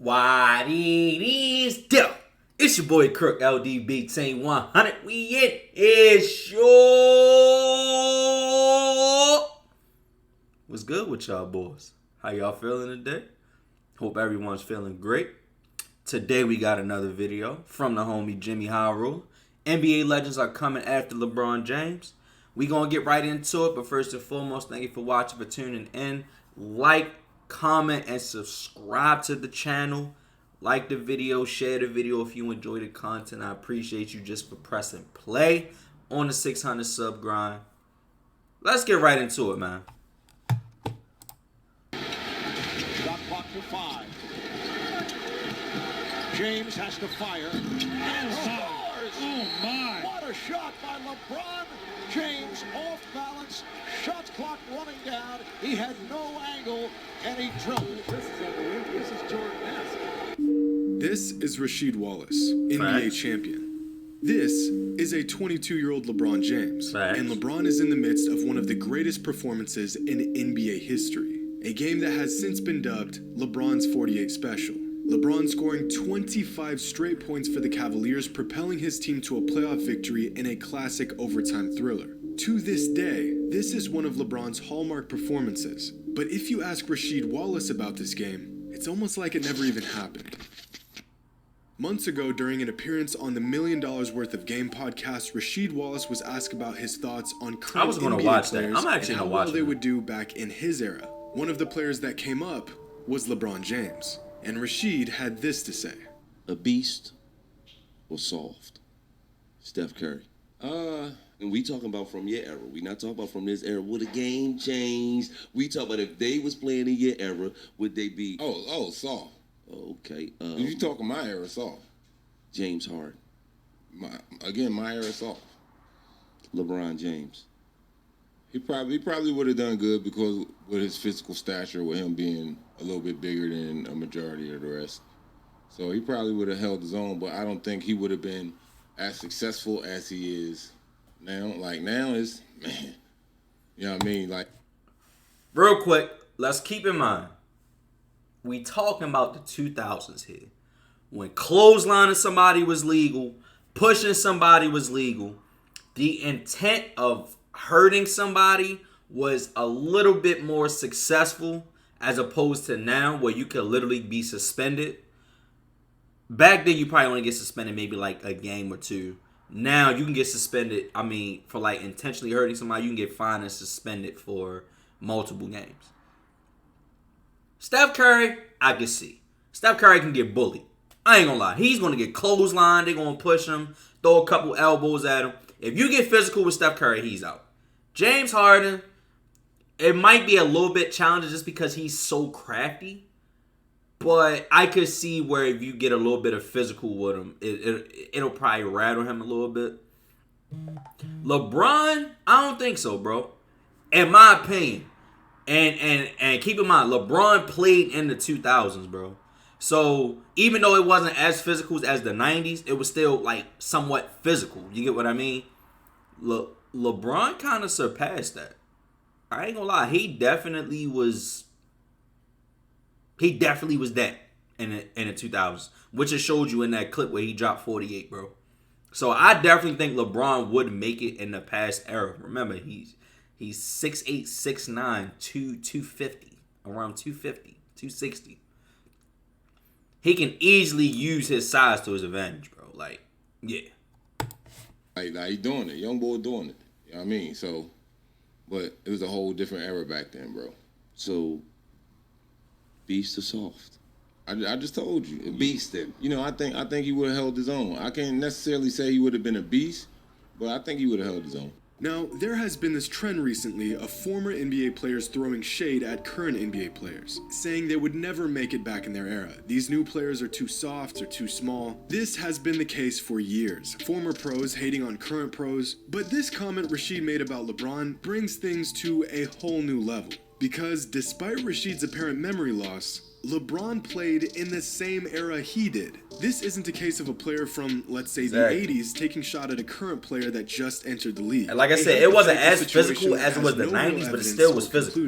What it is, do? It's your boy Krook, LDB Team 100. We in is short. What's good with y'all boys? How y'all feeling today? Hope everyone's feeling great. Today we got another video from the homie Jimmy Hyrule. NBA legends are coming after LeBron James. We gonna get right into it, but first and foremost, thank you for watching, for tuning in. Like, comment, and subscribe to the channel. Like the video, share the video if you enjoy the content. I appreciate you just for pressing play on the 600 sub grind. Let's get right into it, man. Shot clock to 5. James has to fire. And scores! Oh my! What a shot by LeBron James, off balance. Shot clock running down. He had no angle, and he drilled it. This is unbelievable. This is Jordan-esque. This is Rasheed Wallace, NBA champion. This is a 22-year-old LeBron James. Facts. And LeBron is in the midst of one of the greatest performances in NBA history. A game that has since been dubbed LeBron's 48 Special. LeBron scoring 25 straight points for the Cavaliers, propelling his team to a playoff victory in a classic overtime thriller. To this day, this is one of LeBron's hallmark performances. But if you ask Rasheed Wallace about this game, it's almost like it never even happened. Months ago, during an appearance on the $1 Million Worth of Game podcast, Rasheed Wallace was asked about his thoughts on current NBA watch that. players I'm actually and how gonna well watch they that. would do back in his era. One of the players that came up was LeBron James, and Rasheed had this to say. A beast or soft? Steph Curry. And we talking about from your era. We not talking about from this era. Would the game change? We talking about if they was playing in your era, would they be? Oh, soft. Okay. If you talking my era, soft. James Harden. My era, soft. LeBron James. He probably would have done good because with his physical stature, with him being a little bit bigger than a majority of the rest. So he probably would have held his own, but I don't think he would have been as successful as he is now. Like now is, man, you know what I mean? Like, Real quick, let's keep in mind, we talking about the 2000s here. When clotheslining somebody was legal, pushing somebody was legal, the intent of hurting somebody was a little bit more successful as opposed to now where you could literally be suspended. Back then, you probably only get suspended maybe like a game or two. Now, you can get suspended, for like intentionally hurting somebody, you can get fined and suspended for multiple games. Steph Curry, I can see. Steph Curry can get bullied. I ain't gonna lie. He's gonna get clotheslined. They're gonna push him, throw a couple elbows at him. If you get physical with Steph Curry, he's out. James Harden, it might be a little bit challenging just because he's so crafty. But I could see where if you get a little bit of physical with him, it'll probably rattle him a little bit. LeBron, I don't think so, bro. In my opinion. And keep in mind, LeBron played in the 2000s, bro. So even though it wasn't as physical as the 90s, it was still like somewhat physical. You get what I mean? LeBron kind of surpassed that. I ain't gonna lie. He definitely was that in the 2000s, which it showed you in that clip where he dropped 48, bro. So I definitely think LeBron would make it in the past era. Remember, he's 6'8", 6'9", 250, around 250, 260. He can easily use his size to his advantage, bro. Like, yeah. like he doing it. Young boy doing it. You know what I mean? So, but it was a whole different era back then, bro. So, beast or soft? I just told you. Beast then. You know, I think he would have held his own. I can't necessarily say he would have been a beast, but I think he would have held his own. Now, there has been this trend recently of former NBA players throwing shade at current NBA players, saying they would never make it back in their era. These new players are too soft or too small. This has been the case for years. Former pros hating on current pros. But this comment Rasheed made about LeBron brings things to a whole new level. Because despite Rasheed's apparent memory loss, LeBron played in the same era he did. This isn't a case of a player from, let's say, Exactly. the 80s taking shot at a current player that just entered the league. And like I said, it wasn't as physical as it was the 90s, but it still was physical.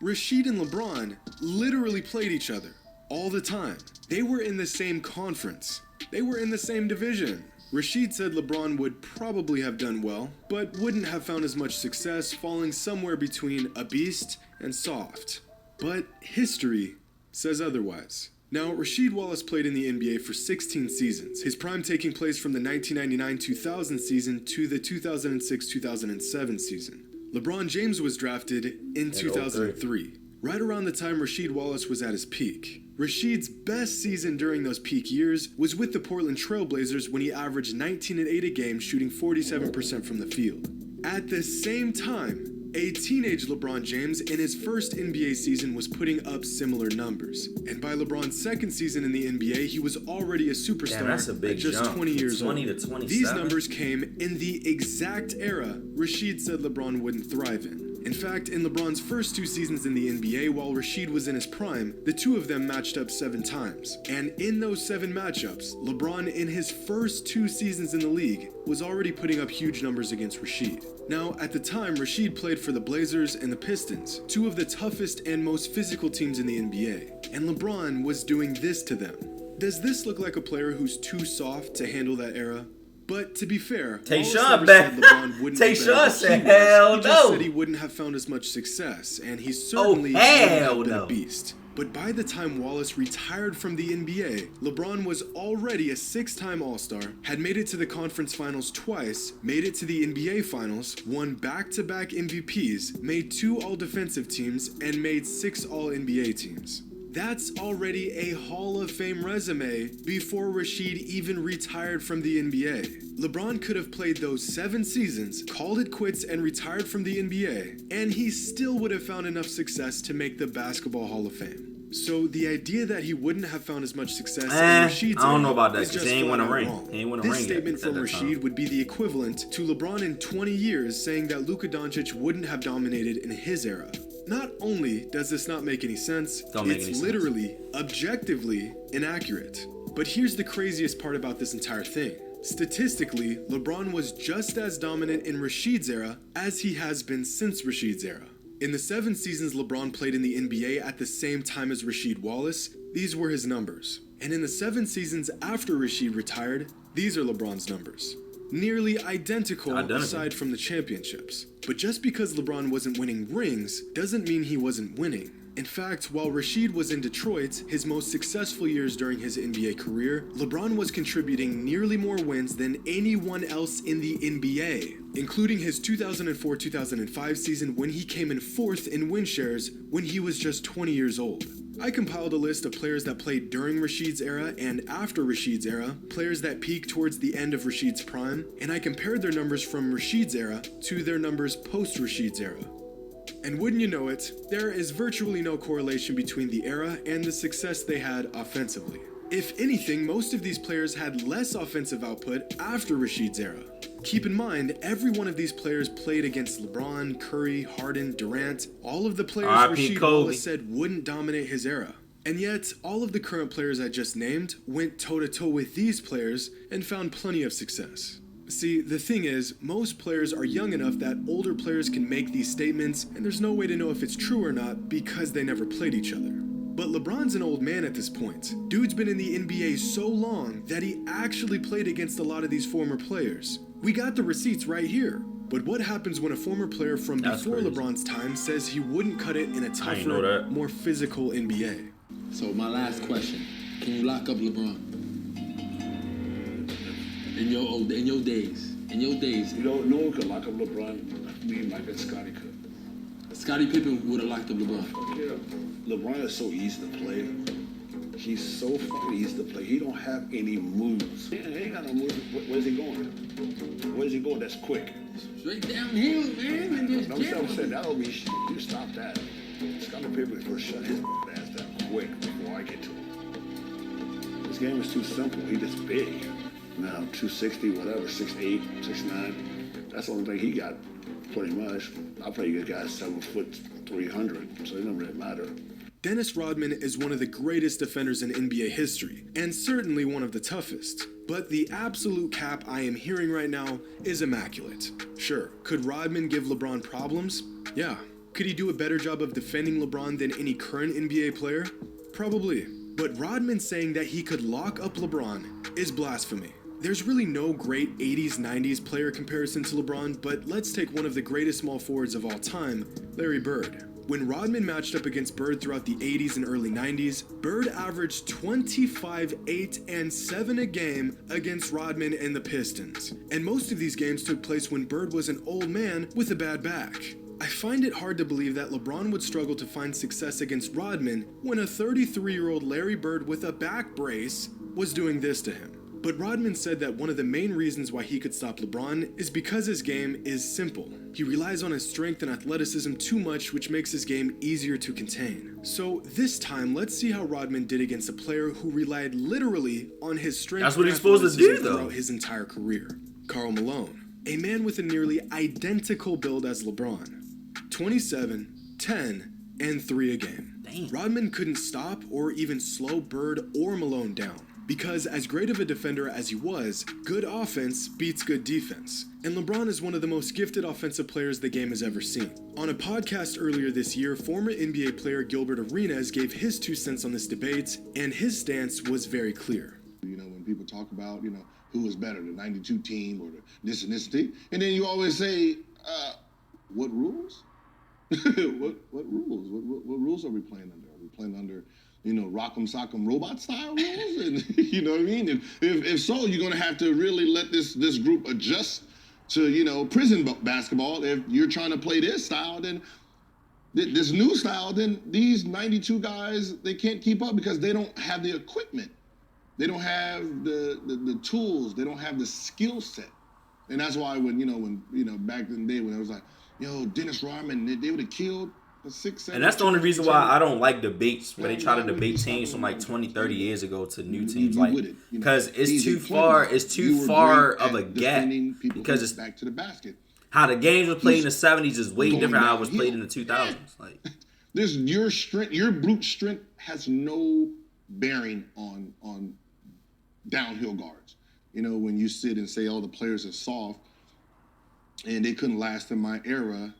Rasheed and LeBron literally played each other. all the time. They were in the same conference. They were in the same division. Rashid said LeBron would probably have done well, but wouldn't have found as much success, falling somewhere between a beast and soft. But history says otherwise. Now, Rasheed Wallace played in the NBA for 16 seasons, his prime taking place from the 1999-2000 season to the 2006-2007 season. LeBron James was drafted in 2003, right around the time Rasheed Wallace was at his peak. Rasheed's best season during those peak years was with the Portland Trail Blazers when he averaged 19 and 8 a game, shooting 47% from the field. At the same time, a teenage LeBron James in his first NBA season was putting up similar numbers. And by LeBron's second season in the NBA, he was already a superstar. Damn, that's a big at just jump. 20 years 20 old. to 27. These numbers came in the exact era Rasheed said LeBron wouldn't thrive in. In fact, in LeBron's first 2 seasons in the NBA, while Rasheed was in his prime, the two of them matched up 7 times. And in those 7 matchups, LeBron in his first 2 seasons in the league was already putting up huge numbers against Rasheed. Now, at the time, Rasheed played for the Blazers and the Pistons, 2 of the toughest and most physical teams in the NBA. And LeBron was doing this to them. Does this look like a player who's too soft to handle that era? But to be fair, Tayshaun back. Tayshaun said, "Hell no." He just said he wouldn't have found as much success, and he certainly would have been a beast. But by the time Wallace retired from the NBA, LeBron was already a 6-time All-Star, had made it to the conference finals twice, made it to the NBA finals, won back-to-back MVPs, made 2 All-Defensive teams, and made 6 All-NBA teams. That's already a Hall of Fame resume before Rasheed even retired from the NBA. LeBron could have played those 7 seasons, called it quits, and retired from the NBA, and he still would have found enough success to make the Basketball Hall of Fame. So the idea that he wouldn't have found as much success in Rasheed's I don't know about that, is because just he ain't win a ring. wrong. He ain't win a This ring statement yet from at that Rasheed time. would be the equivalent to LeBron in 20 years saying that Luka Doncic wouldn't have dominated in his era. Not only does this not make any sense, it's literally, objectively inaccurate. But here's the craziest part about this entire thing. Statistically, LeBron was just as dominant in Rasheed's era as he has been since Rasheed's era. In the 7 seasons LeBron played in the NBA at the same time as Rasheed Wallace, these were his numbers. And in the 7 seasons after Rasheed retired, these are LeBron's numbers. Nearly identical aside from the championships. But just because LeBron wasn't winning rings doesn't mean he wasn't winning. In fact, while Rasheed was in Detroit, his most successful years during his NBA career, LeBron was contributing nearly more wins than anyone else in the NBA, including his 2004-2005 season when he came in 4th in win shares when he was just 20 years old. I compiled a list of players that played during Rasheed's era and after Rasheed's era, players that peaked towards the end of Rasheed's prime, and I compared their numbers from Rasheed's era to their numbers post-Rasheed's era. And wouldn't you know it, there is virtually no correlation between the era and the success they had offensively. If anything, most of these players had less offensive output after Rasheed's era. Keep in mind, every one of these players played against LeBron, Curry, Harden, Durant, all of the players Rasheed Wallace said wouldn't dominate his era. And yet, all of the current players I just named went toe-to-toe with these players and found plenty of success. See, the thing is, most players are young enough that older players can make these statements, and there's no way to know if it's true or not because they never played each other. But LeBron's an old man at this point. Dude's been in the NBA so long that he actually played against a lot of these former players. We got the receipts right here. But what happens when a former player from before LeBron's time says he wouldn't cut it in a tougher, more physical NBA? So my last question, can you lock up LeBron? In your days. You know, no one could lock up LeBron. Me and Mike and Scotty could. Scottie Pippen would have locked up LeBron. Yeah. LeBron is so easy to play. He's so fucking easy to play. He don't have any moves. He ain't got no moves. Where's he going? Where's he going? That's quick. Straight downhill, man. And just I'm saying that'll be shit. You stop that. Scottie Pippen first shut his ass down quick before I get to him. This game is too simple. He just big. Now 260, whatever, 6'8", 6'9". That's the only thing he got, pretty much. I play against guys 7 foot 300, so it doesn't really matter. Dennis Rodman is one of the greatest defenders in NBA history, and certainly one of the toughest. But the absolute cap I am hearing right now is immaculate. Sure, could Rodman give LeBron problems? Yeah. Could he do a better job of defending LeBron than any current NBA player? Probably. But Rodman saying that he could lock up LeBron is blasphemy. There's really no great 80s, 90s player comparison to LeBron, but let's take one of the greatest small forwards of all time, Larry Bird. When Rodman matched up against Bird throughout the 80s and early 90s, Bird averaged 25, 8, and 7 a game against Rodman and the Pistons. And most of these games took place when Bird was an old man with a bad back. I find it hard to believe that LeBron would struggle to find success against Rodman when a 33-year-old Larry Bird with a back brace was doing this to him. But Rodman said that one of the main reasons why he could stop LeBron is because his game is simple. He relies on his strength and athleticism too much, which makes his game easier to contain. So this time, let's see how Rodman did against a player who relied literally on his strength. That's what he's supposed to do, though. Throughout his entire career. Karl Malone, a man with a nearly identical build as LeBron. 27, 10, and 3 a game. Damn. Rodman couldn't stop or even slow Bird or Malone down. Because as great of a defender as he was, good offense beats good defense. And LeBron is one of the most gifted offensive players the game has ever seen. On a podcast earlier this year, former NBA player Gilbert Arenas gave his 2 cents on this debate, and his stance was very clear. You know, when people talk about, you know, who was better, the 92 team or the this and this team, and then you always say, what rules? what rules? What rules are we playing under? Are we playing under, you know, rock'em sock'em robot style rules? And you know what I mean? And if so, you're gonna have to really let this group adjust to, you know, prison basketball. If you're trying to play this style, then this new style, then these 92 guys, they can't keep up because they don't have the equipment. They don't have the tools. They don't have the skill set. And that's why when back in the day when it was like, yo, Dennis Rodman, they would have killed the 6, 7. And that's the only reason why I don't like debates where they try to debate teams from like 20, 30 years ago to new teams. Like, because it's too far of a gap. Because it's back to the basket. How the games were played in the 70s is way different how it was played in the 2000s. Like, your strength, your brute strength has no bearing on downhill guards. You know, when you sit and say, oh, the players are soft and they couldn't last in my era,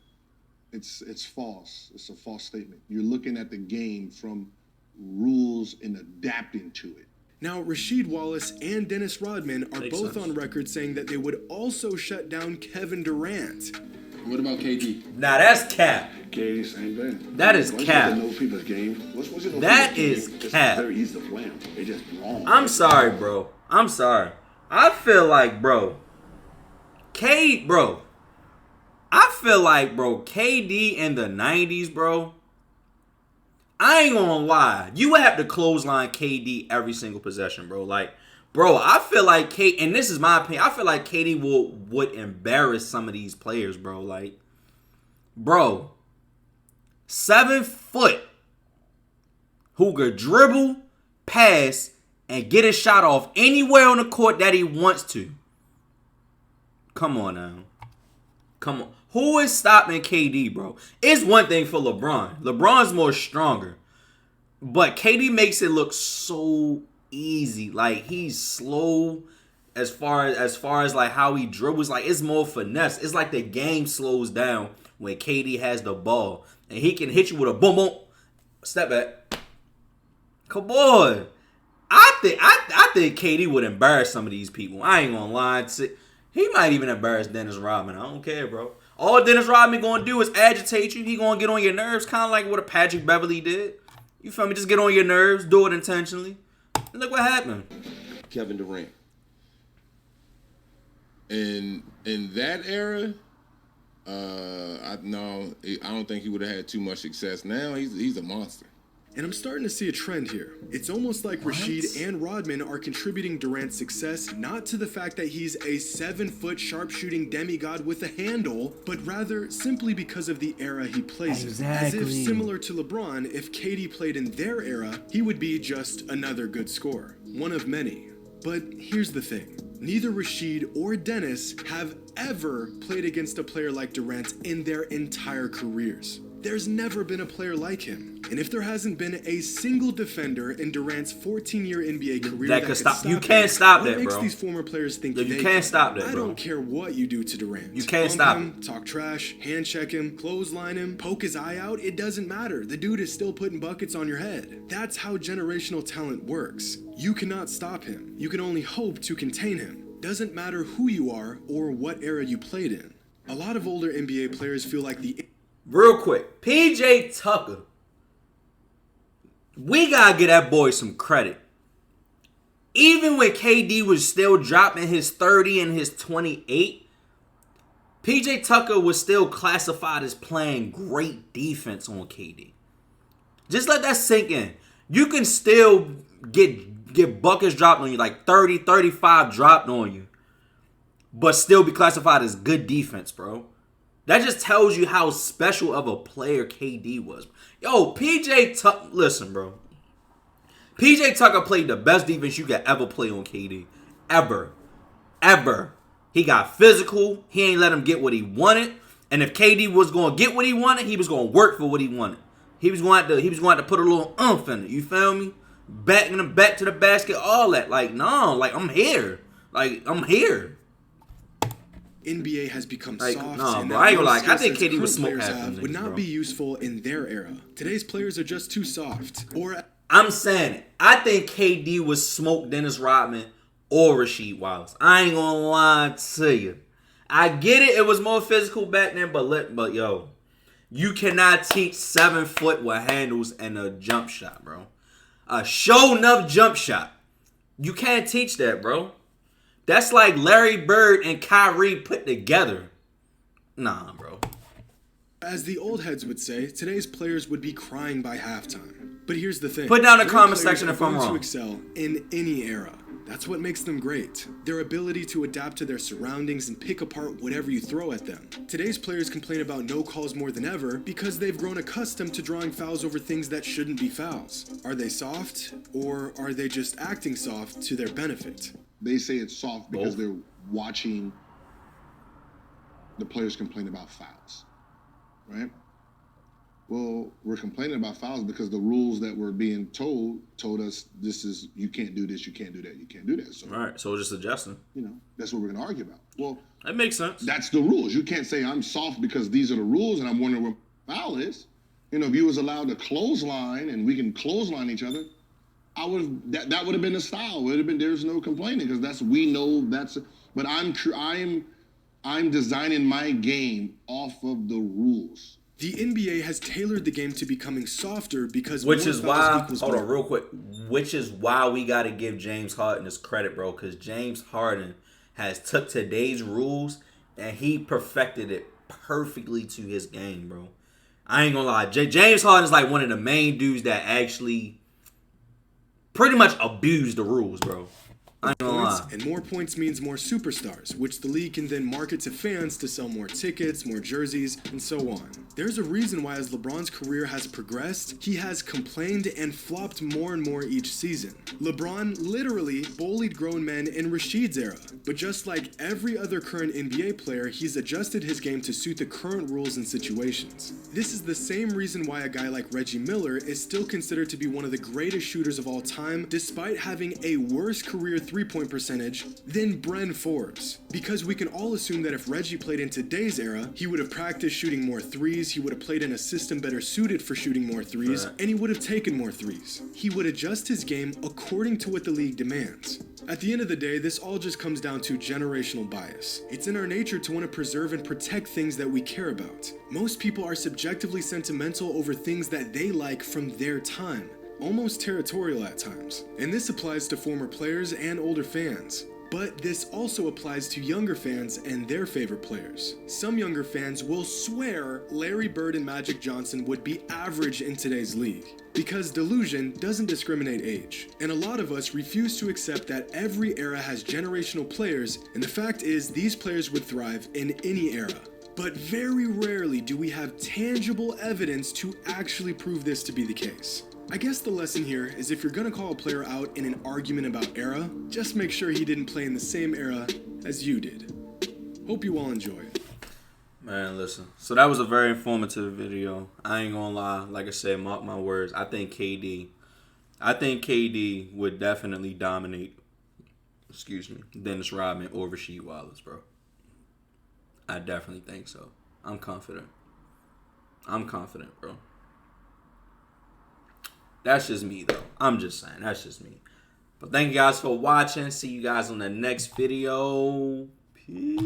it's false. It's a false statement. You're looking at the game from rules and adapting to it. Now, Rasheed Wallace and Dennis Rodman are Makes both sense. on record saying that they would also shut down Kevin Durant. What about KD? now that's cap. KD, same thing. That is Once you cap. get to know people's game, once you know That people's is game, it's cap. very easy to play them. They're just wrong. I'm sorry, bro. I'm sorry. I feel like, bro, KD in the 90s, bro, I ain't gonna lie. You would have to clothesline KD every single possession, bro. Like, bro, I feel like and this is my opinion, I feel like KD would embarrass some of these players, bro. Like, bro, 7 foot who could dribble, pass, and get a shot off anywhere on the court that he wants to. Come on now. Come on. Who is stopping KD, bro? It's one thing for LeBron. LeBron's more stronger. But KD makes it look so easy. Like, he's slow as far as like how he dribbles. Like, it's more finesse. It's like the game slows down when KD has the ball. And he can hit you with a boom boom. Step back. Come on. I think KD would embarrass some of these people. I ain't gonna lie. He might even embarrass Dennis Rodman. I don't care, bro. All Dennis Rodman gonna do is agitate you. He gonna get on your nerves, kind of like what a Patrick Beverly did. You feel me? Just get on your nerves, do it intentionally. And look what happened. Kevin Durant. In that era, I don't think he would have had too much success. Now he's a monster. And I'm starting to see a trend here. It's almost like Rasheed and Rodman are contributing Durant's success not to the fact that he's a 7-foot sharpshooting demigod with a handle, but rather simply because of the era he plays in. As if similar to LeBron, if KD played in their era, he would be just another good scorer. One of many. But here's the thing. Neither Rasheed or Dennis have ever played against a player like Durant in their entire careers. There's never been a player like him. And if there hasn't been a single defender in Durant's 14-year NBA career that could stop, you can't stop that, bro. What makes these former players think you can't stop that, bro. I don't care what you do to Durant. You can't Bump stop him, talk trash, hand check him, clothesline him, poke his eye out. It doesn't matter. The dude is still putting buckets on your head. That's how generational talent works. You cannot stop him. You can only hope to contain him. Doesn't matter who you are or what era you played in. A lot of older NBA players feel like the... Real quick, PJ Tucker. We gotta give that boy some credit. Even when KD was still dropping his 30 and his 28, PJ Tucker was still classified as playing great defense on KD. Just let that sink in. You can still get buckets dropped on you, like 30, 35 dropped on you, but still be classified as good defense, bro. That just tells you how special of a player KD was. Yo, PJ Tucker, listen, bro. PJ Tucker played the best defense you could ever play on KD. Ever. Ever. He got physical. He ain't let him get what he wanted. And if KD was going to get what he wanted, he was going to work for what he wanted. He was going to have to put a little oomph in it. You feel me? Backing him back to the basket, all that. Like, no, like, I'm here. Like, I'm here. NBA has become like, soft, no, and bro, I ain't gonna lie. I think KD KD was smoke half would not be useful in their era. Today's players are just too soft. Or I'm saying it. I think KD was smoke Dennis Rodman or Rasheed Wallace. I ain't gonna lie to you. I get it. It was more physical back then, but yo, you cannot teach 7 foot with handles and a jump shot, bro. A show enough jump shot. You can't teach that, bro. That's like Larry Bird and Kyrie put together. Nah, bro. As the old heads would say, today's players would be crying by halftime. But here's the thing. Put down in the comment section if I'm wrong. wrong. To excel in any era. That's what makes them great. Their ability to adapt to their surroundings and pick apart whatever you throw at them. Today's players complain about no calls more than ever because they've grown accustomed to drawing fouls over things that shouldn't be fouls. Are they soft, or are they just acting soft to their benefit? They say it's soft because they're watching the players complain about fouls, right? Well, we're complaining about fouls because the rules that we're being told us this is, you can't do this, you can't do that, you can't do that. So, all right, so we're just adjusting. You know, that's what we're going to argue about. Well, that makes sense. That's the rules. You can't say I'm soft because these are the rules and I'm wondering what foul is. You know, if you was allowed to clothesline and we can clothesline each other, that would have been the style. Would have been, there's no complaining because we know that's. But I'm designing my game off of the rules. The NBA has tailored the game to becoming softer because which is why real quick. Which is why we got to give James Harden his credit, bro. Because James Harden has took today's rules and he perfected it perfectly to his game, bro. I ain't gonna lie. James Harden is like one of the main dudes that actually pretty much abused the rules, bro. I ain't gonna lie. And more points means more superstars, which the league can then market to fans to sell more tickets, more jerseys, and so on. There's a reason why as LeBron's career has progressed, he has complained and flopped more and more each season. LeBron literally bullied grown men in Rasheed's era. But just like every other current NBA player, he's adjusted his game to suit the current rules and situations. This is the same reason why a guy like Reggie Miller is still considered to be one of the greatest shooters of all time, despite having a worse career three-point percentage than Bren Forbes. Because we can all assume that if Reggie played in today's era, he would have practiced shooting more threes, he would have played in a system better suited for shooting more threes, and he would have taken more threes. He would adjust his game according to what the league demands. At the end of the day, this all just comes down to generational bias. It's in our nature to want to preserve and protect things that we care about. Most people are subjectively sentimental over things that they like from their time. Almost territorial at times. And this applies to former players and older fans. But this also applies to younger fans and their favorite players. Some younger fans will swear Larry Bird and Magic Johnson would be average in today's league. Because delusion doesn't discriminate age. And a lot of us refuse to accept that every era has generational players, and the fact is these players would thrive in any era. But very rarely do we have tangible evidence to actually prove this to be the case. I guess the lesson here is if you're gonna call a player out in an argument about era, just make sure he didn't play in the same era as you did. Hope you all enjoy it. Man, listen. So that was a very informative video. I ain't gonna lie. Like I said, mark my words. I think KD would definitely dominate. Excuse me, Dennis Rodman or Rasheed Wallace, bro. I definitely think so. I'm confident, bro. That's just me, though. I'm just saying. That's just me. But thank you guys for watching. See you guys on the next video. Peace.